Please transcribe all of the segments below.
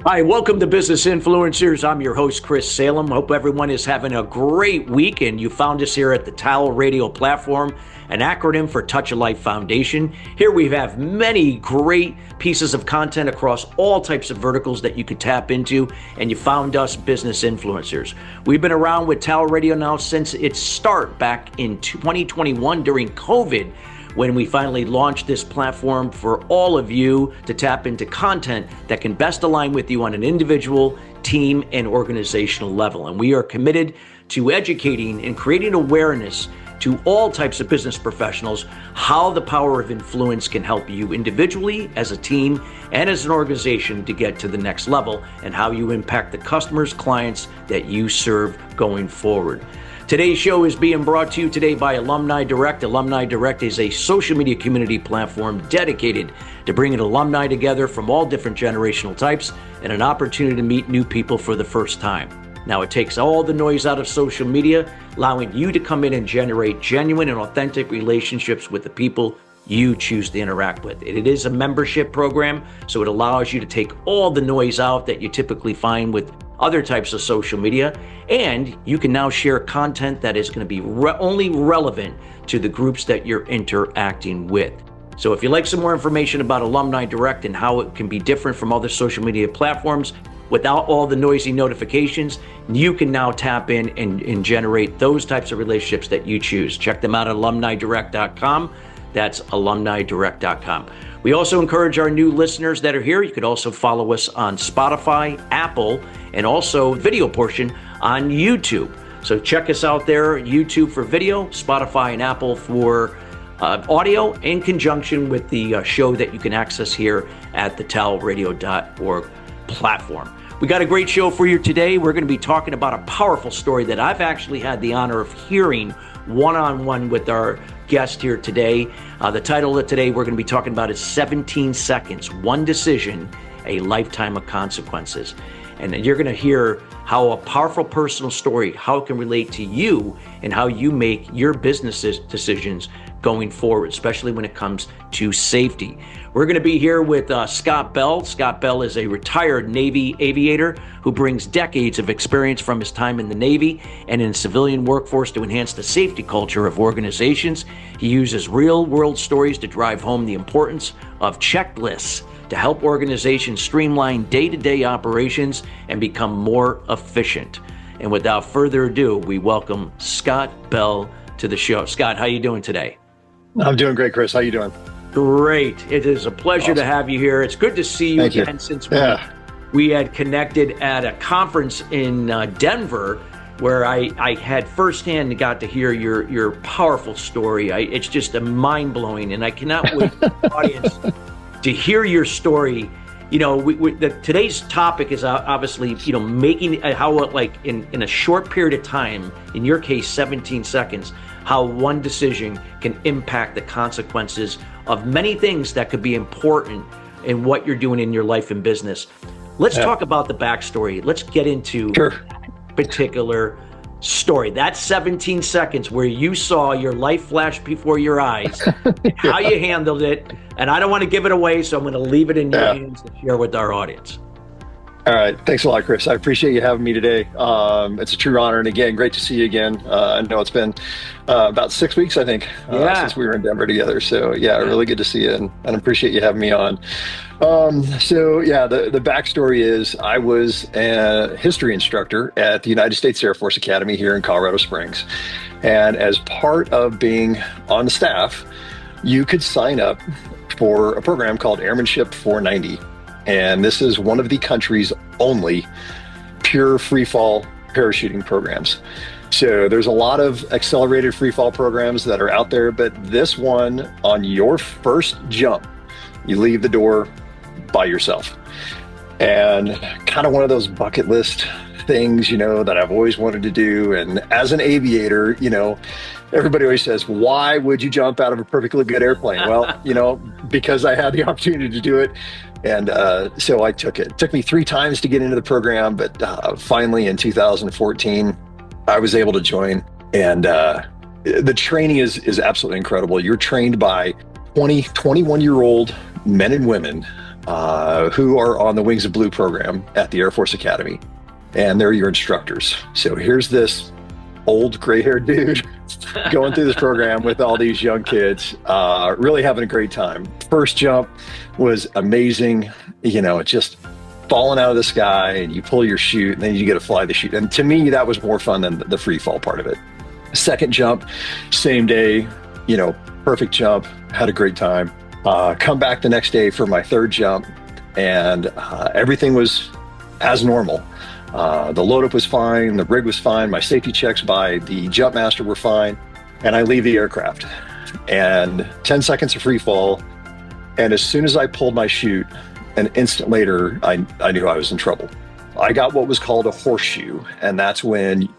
Hi, welcome to Business Influencers. I'm your host, Chris Salem. Hope everyone is having a great weekend. You found us here at the TALRadio platform, an acronym for Touch a Life Foundation. Here we have many great pieces of content across all types of verticals that you could tap into, and you found us, Business Influencers. We've been around with TALRadio now since its start back in 2021 during COVID, when we finally launched this platform for all of you to tap into content that can best align with you on an individual, team, and organizational level. And we are committed to educating and creating awareness to all types of business professionals how the power of influence can help you individually, as a team, and as an organization to get to the next level, and how you impact the customers, clients that you serve going forward. Today's show is being brought to you today by Alumni Direct. Alumni Direct is a social media community platform dedicated to bringing alumni together from all different generational types and an opportunity to meet new people for the first time. Now, it takes all the noise out of social media, allowing you to come in and generate genuine and authentic relationships with the people you choose to interact with. It is a membership program, so it allows you to take all the noise out that you typically find with other types of social media, and you can now share content that is going to be only relevant to the groups that you're interacting with. So if you'd like some more information about Alumni Direct and how it can be different from other social media platforms without all the noisy notifications, you can now tap in and generate those types of relationships that you choose. Check them out at alumnidirect.com. That's alumnidirect.com. We also encourage our new listeners that are here. You could also follow us on Spotify, Apple, and also video portion on YouTube. So check us out there, YouTube for video, Spotify and Apple for audio, in conjunction with the show that you can access here at the TALRadio.org platform. We got a great show for you today. We're going to be talking about a powerful story that I've actually had the honor of hearing one-on-one with our guest here today. The title of today we're going to be talking about is 17 Seconds, One Decision, A Lifetime of Consequences. And you're going to hear how a powerful personal story, how it can relate to you and how you make your business decisions going forward, especially when it comes to safety. We're going to be here with Scott Bell. Scott Bell is a retired Navy aviator who brings decades of experience from his time in the Navy and in the civilian workforce to enhance the safety culture of organizations. He uses real-world stories to drive home the importance of checklists to help organizations streamline day-to-day operations and become more efficient. And without further ado, we welcome Scott Bell to the show. Scott, how are you doing today? I'm doing great, Chris. How you doing? Great. It is a pleasure to have you here. It's good to see you again since we had connected at a conference in Denver, where I had firsthand got to hear your powerful story. It's just a mind-blowing, and I cannot wait for the audience to hear your story. You know, today's topic is obviously, making how, like, in a short period of time, in your case, 17 seconds, how one decision can impact the consequences of many things that could be important in what you're doing in your life and business. Let's talk about the backstory. Let's get into that particular story. That 17 seconds where you saw your life flash before your eyes, how you handled it. And I don't want to give it away, so I'm going to leave it in your hands to share with our audience. All right. Thanks a lot, Chris. I appreciate you having me today. It's a true honor. And again, great to see you again. I know it's been about 6 weeks, I think, since we were in Denver together. So really good to see you, and appreciate you having me on. The backstory is I was a history instructor at the United States Air Force Academy here in Colorado Springs. And as part of being on the staff, you could sign up for a program called Airmanship 490. And this is one of the country's only pure freefall parachuting programs. So there's a lot of accelerated freefall programs that are out there, but this one, on your first jump, you leave the door by yourself. And kind of one of those bucket list things, that I've always wanted to do. And as an aviator, everybody always says, why would you jump out of a perfectly good airplane? Well, because I had the opportunity to do it. And so I took it. It took me 3 times to get into the program, but finally in 2014, I was able to join. And the training is absolutely incredible. You're trained by 21-year-old men and women who are on the Wings of Blue program at the Air Force Academy, and they're your instructors. So here's this old gray-haired dude going through this program with all these young kids, really having a great time. First jump was amazing. Just falling out of the sky, and you pull your chute, and then you get to fly the chute. And to me, that was more fun than the free fall part of it. Second jump, same day, perfect jump, had a great time. Come back the next day for my third jump, and everything was as normal. The load up was fine, the rig was fine, my safety checks by the jump master were fine, and I leave the aircraft. And 10 seconds of free fall, and as soon as I pulled my chute, an instant later, I knew I was in trouble. I got what was called a horseshoe, and that's when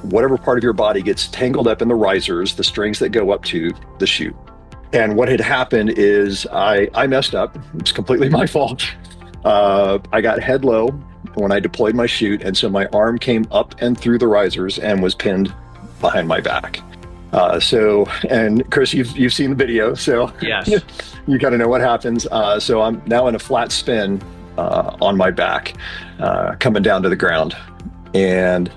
whatever part of your body gets tangled up in the risers, the strings that go up to the chute. And what had happened is I messed up. It's completely my fault. I got head low when I deployed my chute, and so my arm came up and through the risers and was pinned behind my back. And Chris, you've seen the video, so yes, you kind of know what happens. So I'm now in a flat spin on my back, coming down to the ground, and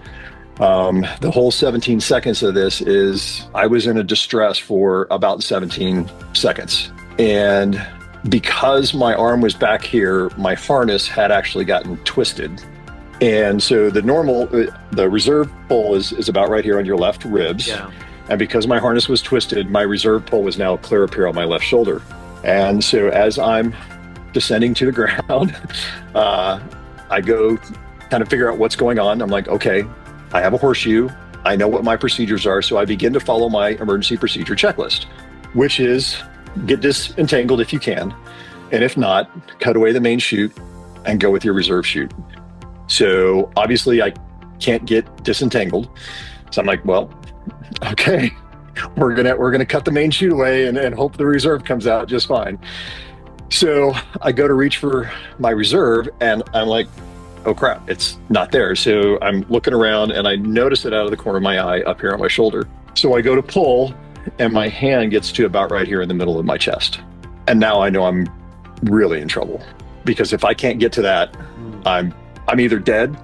the whole 17 seconds of this is I was in a distress for about 17 seconds. And because my arm was back here, my harness had actually gotten twisted. And so the reserve pull is about right here on your left ribs. Yeah. And because my harness was twisted, my reserve pull was now clear up here on my left shoulder. And so as I'm descending to the ground, I go kind of figure out what's going on. I'm like, okay, I have a horseshoe. I know what my procedures are. So I begin to follow my emergency procedure checklist, which is get disentangled if you can. And if not, cut away the main chute and go with your reserve chute. So obviously I can't get disentangled. So I'm like, well, okay, we're gonna cut the main chute away and hope the reserve comes out just fine. So I go to reach for my reserve, and I'm like, oh crap, it's not there. So I'm looking around, and I notice it out of the corner of my eye up here on my shoulder. So I go to pull, and my hand gets to about right here in the middle of my chest. And now I know I'm really in trouble, because if I can't get to that, I'm either dead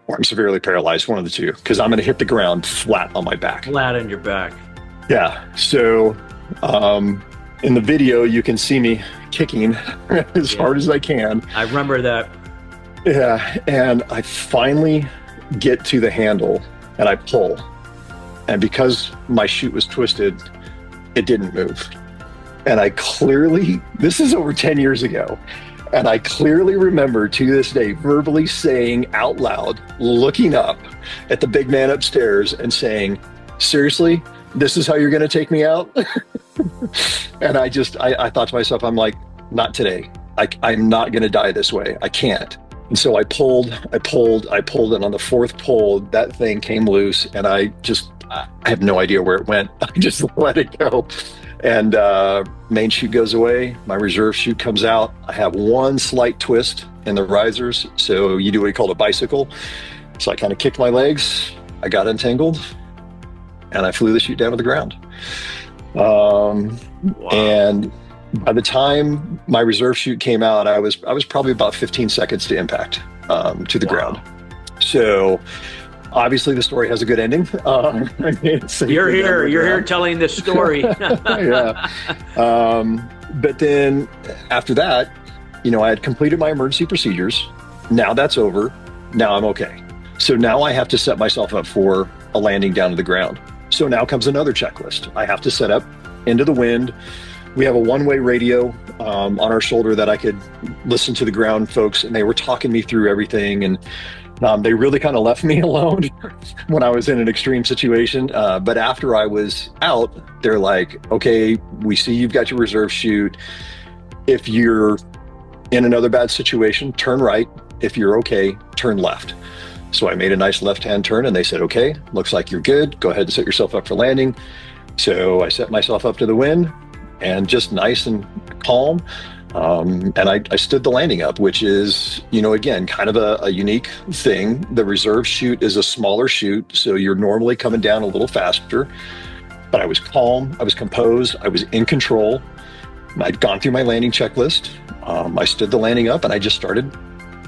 or I'm severely paralyzed, one of the two, because I'm going to hit the ground flat on my back. Flat on your back. Yeah. So in the video, you can see me kicking as hard as I can. I remember that. Yeah. And I finally get to the handle and I pull. And because my chute was twisted, it didn't move. And this is over 10 years ago. And I clearly remember to this day verbally saying out loud, looking up at the big man upstairs and saying, seriously, this is how you're going to take me out? And I thought to myself, I'm like, not today. I'm not going to die this way. I can't. And so I pulled, and on the fourth pull, that thing came loose, and I have no idea where it went. I just let it go. And main chute goes away, my reserve chute comes out. I have one slight twist in the risers, so you do what you call a bicycle. So I kind of kicked my legs, I got entangled, and I flew the chute down to the ground. Wow. And by the time my reserve chute came out, I was probably about 15 seconds to impact to the ground. So obviously the story has a good ending. You're here telling this story. Yeah. But then after that, I had completed my emergency procedures. Now that's over. Now I'm okay. So now I have to set myself up for a landing down to the ground. So now comes another checklist. I have to set up into the wind. We have a one-way radio on our shoulder that I could listen to the ground folks, and they were talking me through everything. And they really kind of left me alone when I was in an extreme situation. But after I was out, they're like, okay, we see you've got your reserve chute. If you're in another bad situation, turn right. If you're okay, turn left. So I made a nice left-hand turn, and they said, okay, looks like you're good. Go ahead and set yourself up for landing. So I set myself up to the wind, and just nice and calm. And I stood the landing up, which is, again, kind of a unique thing. The reserve chute is a smaller chute, so you're normally coming down a little faster. but I was calm, I was composed, I was in control. I'd gone through my landing checklist. I stood the landing up and I just started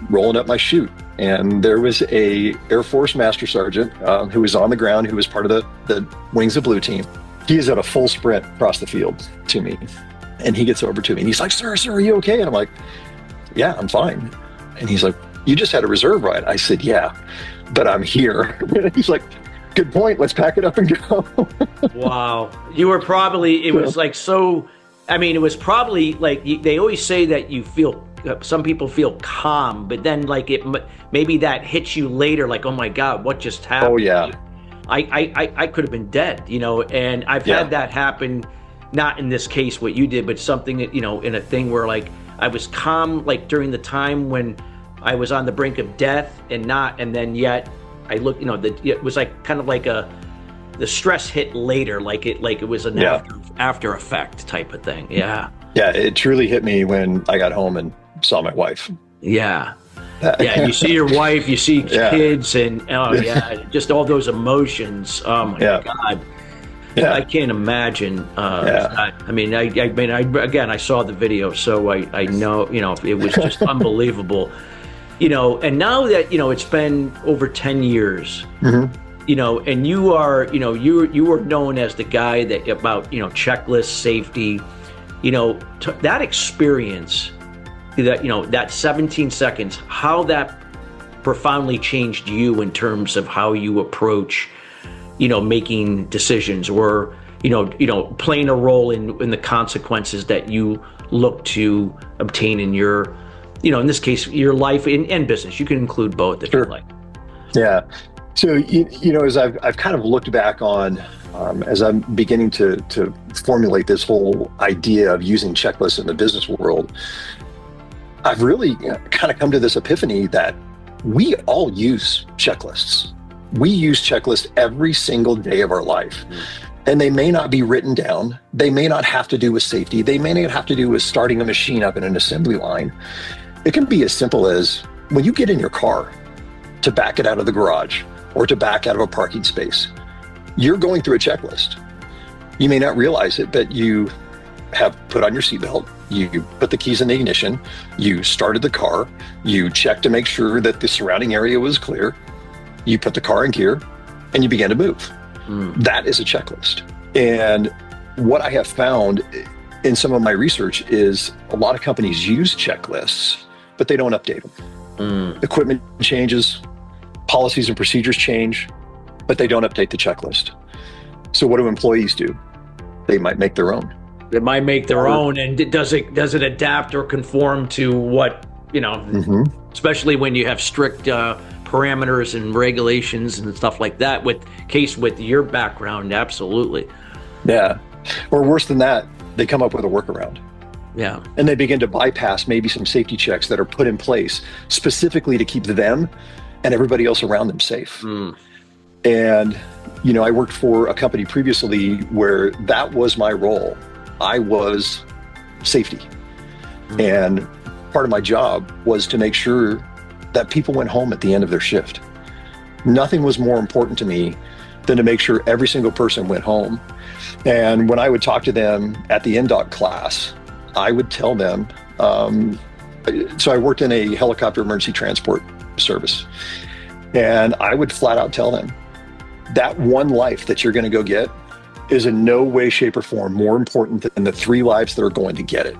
rolling up my chute. And there was a Air Force Master Sergeant who was on the ground, who was part of the Wings of Blue team. He is at a full sprint across the field to me. And he gets over to me and he's like, sir, are you okay? And I'm like, yeah, I'm fine. And he's like, you just had a reserve ride. I said, yeah, but I'm here. He's like, good point. Let's pack it up and go. Wow. You were probably, it was like so, I mean, it was probably like, they always say that you feel, some people feel calm, but then like maybe that hits you later, like, oh my God, what just happened? Oh yeah. I could have been dead, and I've had that happen, not in this case what you did, but something that, in a thing where like I was calm, like during the time when I was on the brink of death and then yet I looked, it was like kind of like the stress hit later, like it was an after effect type of thing. Yeah. Yeah. It truly hit me when I got home and saw my wife. Yeah. Yeah. You see your wife, you see kids and just all those emotions. Oh my God. Yeah. I can't imagine. I saw the video, so I know, it was just unbelievable. And now that, it's been over 10 years, and you are, you are known as the guy that about, checklist safety, that experience, that 17 seconds, how that profoundly changed you in terms of how you approach, making decisions or, playing a role in the consequences that you look to obtain in your, in this case, your life and business. You can include both if you like. Yeah. So, as I've kind of looked back on, as I'm beginning to formulate this whole idea of using checklists in the business world, I've really kind of come to this epiphany that we all use checklists. We use checklists every single day of our life. And they may not be written down. They may not have to do with safety. They may not have to do with starting a machine up in an assembly line. It can be as simple as when you get in your car to back it out of the garage or to back out of a parking space, you're going through a checklist. You may not realize it, but you have put on your seatbelt, you put the keys in the ignition, you started the car, you checked to make sure that the surrounding area was clear, you put the car in gear, and you began to move. That is a checklist. And what I have found in some of my research is a lot of companies use checklists, but they don't update them. Equipment changes, policies and procedures change, but they don't update the checklist. So what do employees do? They might make their own. They might make their own, and does it adapt or conform to what, especially when you have strict parameters and regulations and stuff like that with your background? Absolutely. Yeah. Or worse than that, they come up with a workaround. Yeah. And they begin to bypass maybe some safety checks that are put in place specifically to keep them and everybody else around them safe. And, I worked for a company previously where that was my role. I was safety. And part of my job was to make sure that people went home at the end of their shift. Nothing was more important to me than to make sure every single person went home. And when I would talk to them at the NDOC class, I would tell them, so I worked in a helicopter emergency transport service, and I would flat out tell them, that one life that you're going to go get is in no way, shape, or form more important than the 3 lives that are going to get it.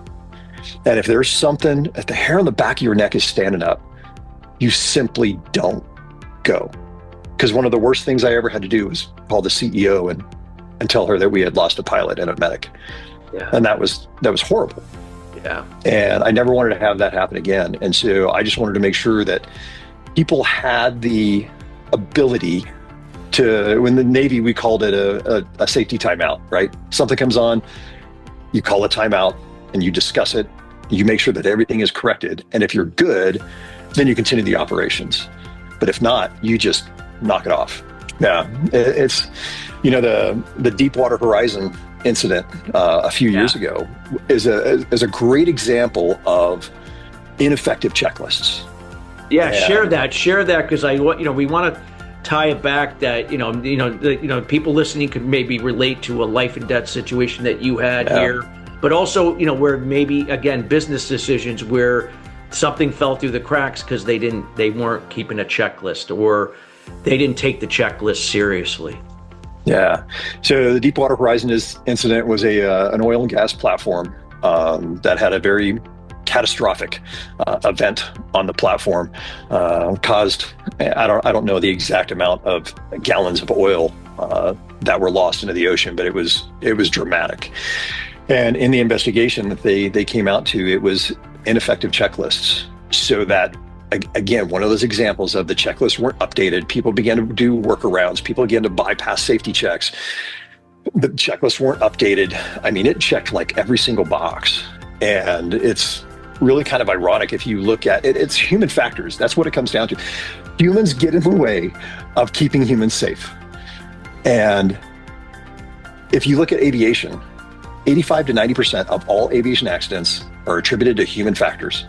And if there's something, if the hair on the back of your neck is standing up, you simply don't go. Because one of the worst things I ever had to do was call the CEO and tell her that we had lost a pilot and a medic. Yeah. And that was horrible. Yeah. And I never wanted to have that happen again. And so I just wanted to make sure that people had the ability to, in the Navy, we called it a safety timeout, right? Something comes on, you call a timeout and you discuss it. You make sure that everything is corrected. And if you're good, then you continue the operations. But if not, you just knock it off. Yeah. It's, the Deepwater Horizon incident a few years ago is a great example of ineffective checklists. Yeah, share that because we want to tie it back that people listening could maybe relate to a life and death situation that you had here, but also where maybe again business decisions where something fell through the cracks because they weren't keeping a checklist or they didn't take the checklist seriously. Yeah. So the Deepwater Horizon incident was an oil and gas platform that had a very catastrophic event on the platform, caused, I don't know the exact amount of gallons of oil that were lost into the ocean, but it was dramatic. And in the investigation that they came out to, it was ineffective checklists. So that, again, one of those examples of the checklists weren't updated. People began to do workarounds. People began to bypass safety checks. The checklists weren't updated. I mean, it checked like every single box. And it's really kind of ironic if you look at it. It's human factors. That's what it comes down to. Humans get in the way of keeping humans safe. And if you look at aviation, 85 to 90% of all aviation accidents are attributed to human factors.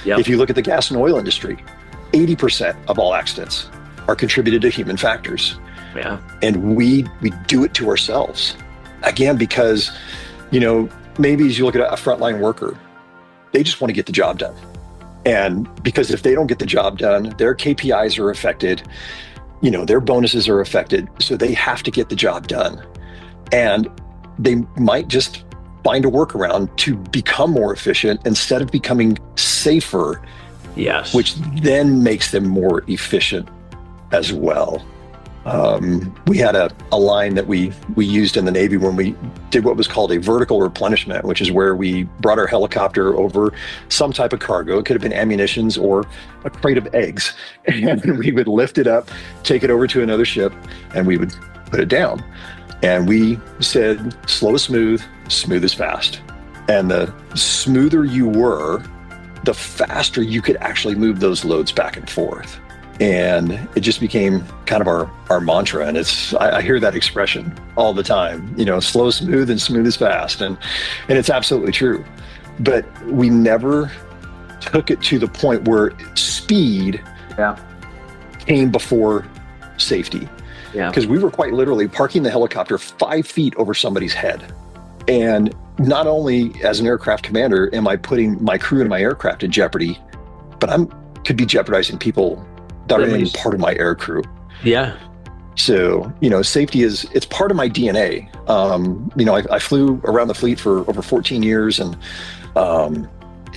Yep. If you look at the gas and oil industry, 80% of all accidents are contributed to human factors. Yeah. And we do it to ourselves. Again, because, maybe as you look at a frontline worker, they just want to get the job done. And because if they don't get the job done, their KPIs are affected, their bonuses are affected. So they have to get the job done. And they might just find a workaround to become more efficient instead of becoming safer. Yes. Which then makes them more efficient as well. We had a line that we used in the Navy when we did what was called a vertical replenishment, which is where we brought our helicopter over some type of cargo. It could have been ammunitions or a crate of eggs. And we would lift it up, take it over to another ship, and we would put it down. And we said, slow is smooth, smooth is fast. And the smoother you were, the faster you could actually move those loads back and forth. And it just became kind of our mantra. And I hear that expression all the time, slow is smooth and smooth is fast. And it's absolutely true. But we never took it to the point where speed came before safety. Yeah. Because we were quite literally parking the helicopter 5 feet over somebody's head. And not only as an aircraft commander am I putting my crew and my aircraft in jeopardy, but could be jeopardizing people that are even part of my air crew. Yeah. So, safety it's part of my DNA. I flew around the fleet for over 14 years and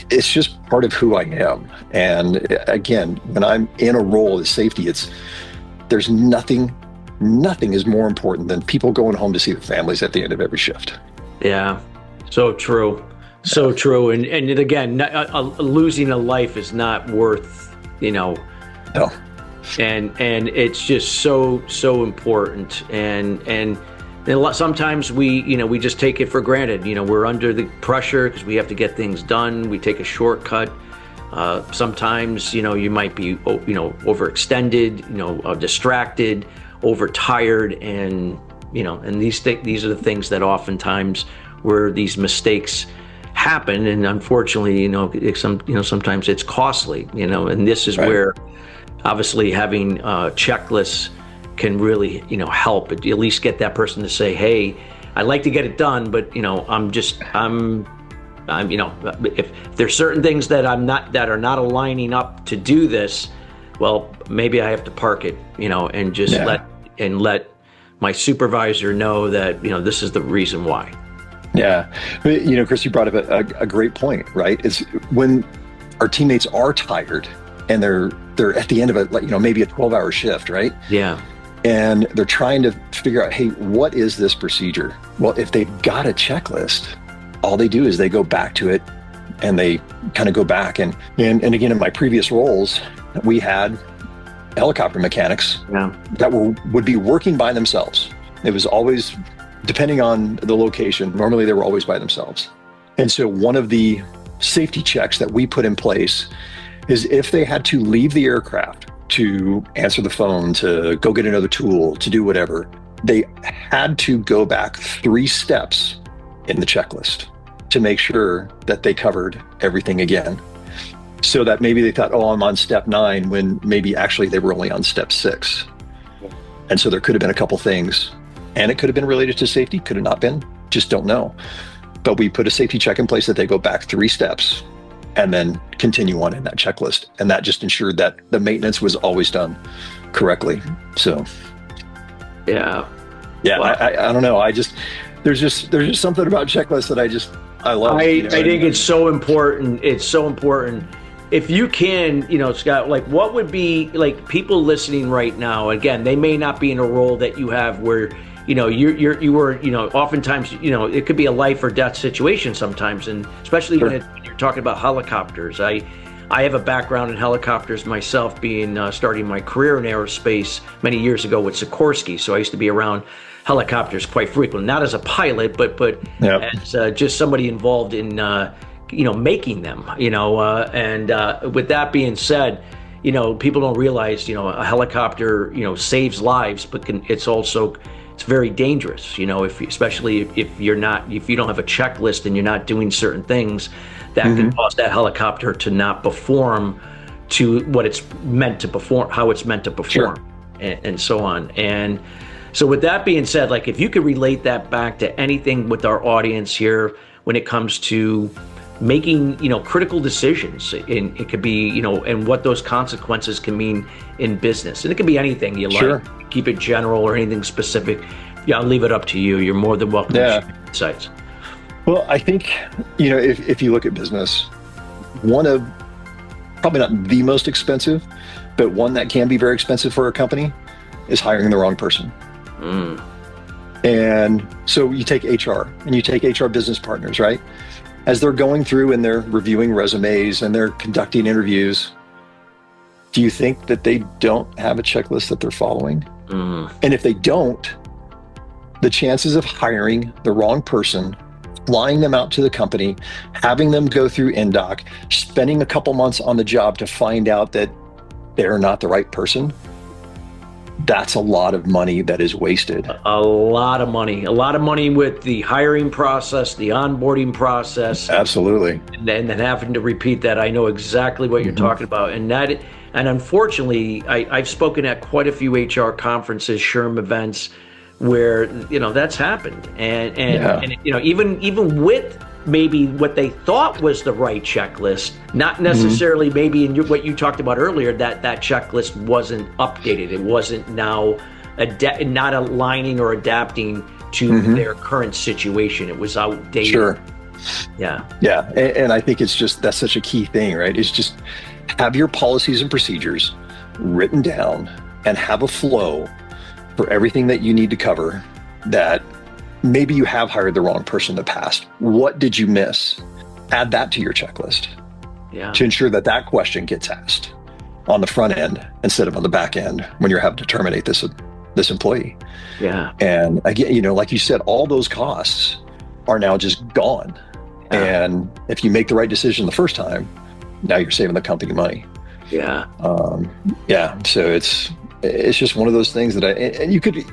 it's just part of who I am. And again, when I'm in a role as safety, there's nothing is more important than people going home to see their families at the end of every shift. Yeah, so true. So true. And again, losing a life is not worth, No. And it's just so important. And sometimes we just take it for granted. We're under the pressure because we have to get things done. We take a shortcut. Sometimes, you might be, overextended, distracted, overtired, and these are the things that oftentimes where these mistakes happen, and unfortunately, sometimes it's costly, and this is where obviously having checklists can really, help at least get that person to say, hey, I'd like to get it done, but if there's certain things that are not aligning up to do this, well, maybe I have to park it, and just let my supervisor know that, this is the reason why. Yeah. Chris, you brought up a great point, right? It's when our teammates are tired and they're at the end of maybe a 12-hour shift, right? Yeah. And they're trying to figure out, hey, what is this procedure? Well, if they've got a checklist, all they do is they go back to it and they kind of go back. And again, in my previous roles, we had helicopter mechanics that would be working by themselves. It was always, depending on the location, normally they were always by themselves. And so one of the safety checks that we put in place is if they had to leave the aircraft to answer the phone, to go get another tool, to do whatever, they had to go back 3 steps in the checklist to make sure that they covered everything again. So that maybe they thought, oh, I'm on step 9, when maybe actually they were only on step 6. And so there could have been a couple things, and it could have been related to safety, could have not been, just don't know. But we put a safety check in place that they go back 3 steps and then continue on in that checklist. And that just ensured that the maintenance was always done correctly. So, yeah. Wow. I don't know. There's just something about checklists that I love. I think it's so important. It's so important. If you can, Scott, like what would be like people listening right now, again, they may not be in a role that you have where, you were, oftentimes, it could be a life or death situation sometimes. And especially Sure. when you're talking about helicopters, I have a background in helicopters myself, starting my career in aerospace many years ago with Sikorsky. So I used to be around helicopters quite frequently, not as a pilot, but Yep. as just somebody involved in, making them, with that being said, people don't realize, a helicopter, saves lives, but it's very dangerous, especially if you don't have a checklist and you're not doing certain things that can cause that helicopter to not perform to what it's meant to perform, how it's meant to perform, Sure. and so on. And so with that being said, like if you could relate that back to anything with our audience here when it comes to making, critical decisions, and it could be, and what those consequences can mean in business. And it could be anything you Sure. like, keep it general or anything specific. Yeah, I'll leave it up to you. You're more than welcome to share insights. Well, I think, if you look at business, one of probably not the most expensive, but one that can be very expensive for a company is hiring the wrong person. And so you take HR and you take HR business partners, right? As they're going through and they're reviewing resumes and they're conducting interviews, do you think that they don't have a checklist that they're following? And if they don't, the chances of hiring the wrong person, flying them out to the company, having them go through NDOC, spending a couple months on the job to find out that they're not the right person, that's a lot of money that is wasted. A lot of money with the hiring process, the onboarding process. Absolutely. And then having to repeat that. I know exactly what you're talking about. And unfortunately, I've spoken at quite a few HR conferences, SHRM events, where, that's happened. And even with maybe what they thought was the right checklist, not necessarily maybe in what you talked about earlier, that checklist wasn't updated. It wasn't now not aligning or adapting to their current situation. It was outdated. Sure. Yeah. Yeah. And I think that's such a key thing, right? It's just have your policies and procedures written down and have a flow for everything that you need to cover. That maybe you have hired the wrong person in the past. What did you miss? Add that to your checklist to ensure that question gets asked on the front end instead of on the back end when you're having to terminate this employee. Yeah. And again, like you said, all those costs are now just gone. And if you make the right decision the first time, now you're saving the company money. Yeah. So it's just one of those things and you could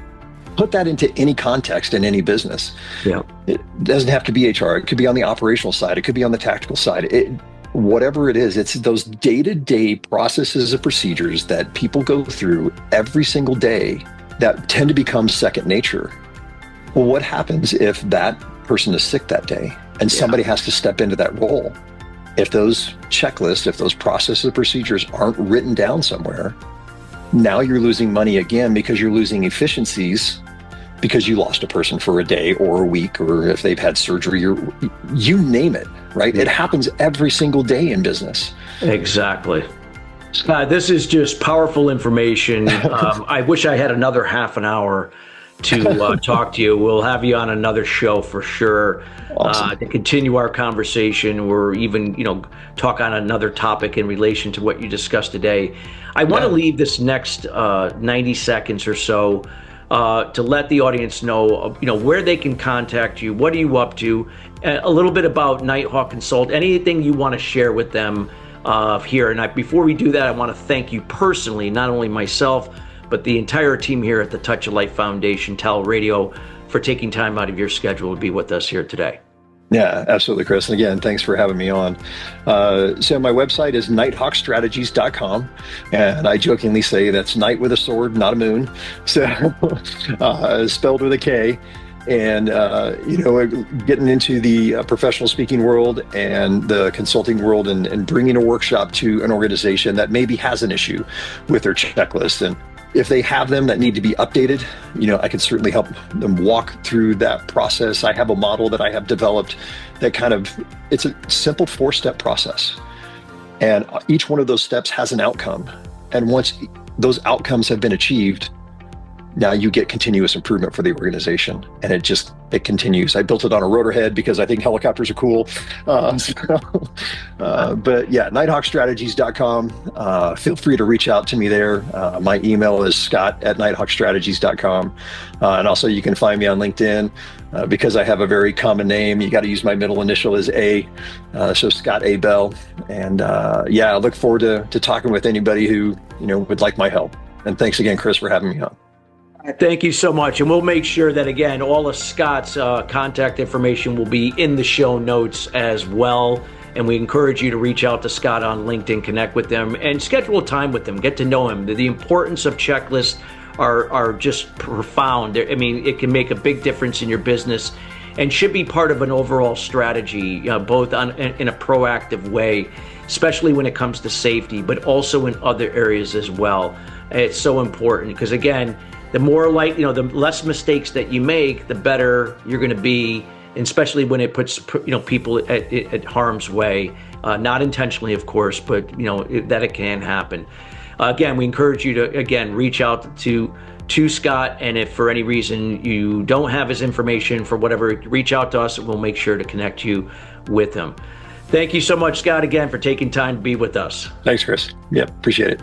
put that into any context in any business. Yeah. It doesn't have to be HR. It could be on the operational side. It could be on the tactical side. Whatever it is, it's those day-to-day processes and procedures that people go through every single day that tend to become second nature. Well, what happens if that person is sick that day and somebody has to step into that role? If those checklists, if those processes and procedures aren't written down somewhere, now you're losing money again because you're losing efficiencies because you lost a person for a day or a week, or if they've had surgery, or you name it, right? It happens every single day in business. Exactly. This is just powerful information. I wish I had another half an hour to talk to you. We'll have you on another show for sure. Awesome. To continue our conversation, or even, talk on another topic in relation to what you discussed today. I want to leave this next 90 seconds or so to let the audience know, where they can contact you. What are you up to? A little bit about Nighthawk Consult. Anything you want to share with them here. And before we do that, I want to thank you personally, not only myself, but the entire team here at the Touch of Life Foundation, TALRadio, for taking time out of your schedule to be with us here today. Yeah, absolutely, Chris. And again, thanks for having me on. So my website is nighthawkstrategies.com. And I jokingly say that's night with a sword, not a moon. So spelled with a K. And, getting into the professional speaking world and the consulting world and bringing a workshop to an organization that maybe has an issue with their checklist. And if they have them that need to be updated, I can certainly help them walk through that process. I have a model that I have developed that it's a simple 4-step process. And each one of those steps has an outcome. And once those outcomes have been achieved, now you get continuous improvement for the organization, and it continues. I built it on a rotor head because I think helicopters are cool. But yeah, nighthawkstrategies.com. Feel free to reach out to me there. My email is scott@nighthawkstrategies.com. And also you can find me on LinkedIn because I have a very common name. You got to use my middle initial as A. So Scott A. Bell. And I look forward to talking with anybody who, would like my help. And thanks again, Chris, for having me on. Thank you so much. And we'll make sure that, again, all of Scott's contact information will be in the show notes as well. And we encourage you to reach out to Scott on LinkedIn, connect with them, and schedule a time with him. Get to know him. The importance of checklists are just profound. I mean, it can make a big difference in your business and should be part of an overall strategy, both in a proactive way, especially when it comes to safety, but also in other areas as well. It's so important because, again, the the less mistakes that you make, the better you're going to be, and especially when it puts people at harm's way, not intentionally, of course, but that it can happen. Again, we encourage you to reach out to Scott, and if for any reason you don't have his information for whatever, reach out to us, and we'll make sure to connect you with him. Thank you so much, Scott, again for taking time to be with us. Thanks, Chris. Yeah, appreciate it.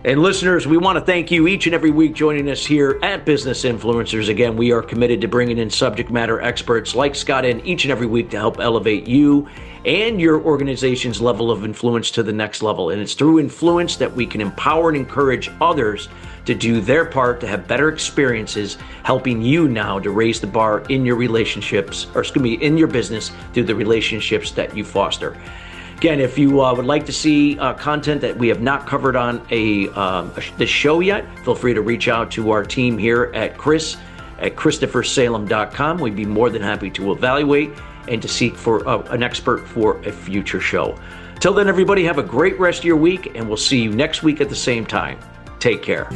And listeners, we want to thank you each and every week joining us here at Business Influencers. Again, we are committed to bringing in subject matter experts like Scott in each and every week to help elevate you and your organization's level of influence to the next level. And it's through influence that we can empower and encourage others to do their part to have better experiences, helping you now to raise the bar in your relationships, in your business through the relationships that you foster. Again, if you would like to see content that we have not covered on the show yet, feel free to reach out to our team here at Chris@ChristopherSalem.com. We'd be more than happy to evaluate and to seek for an expert for a future show. Till then, everybody, have a great rest of your week, and we'll see you next week at the same time. Take care.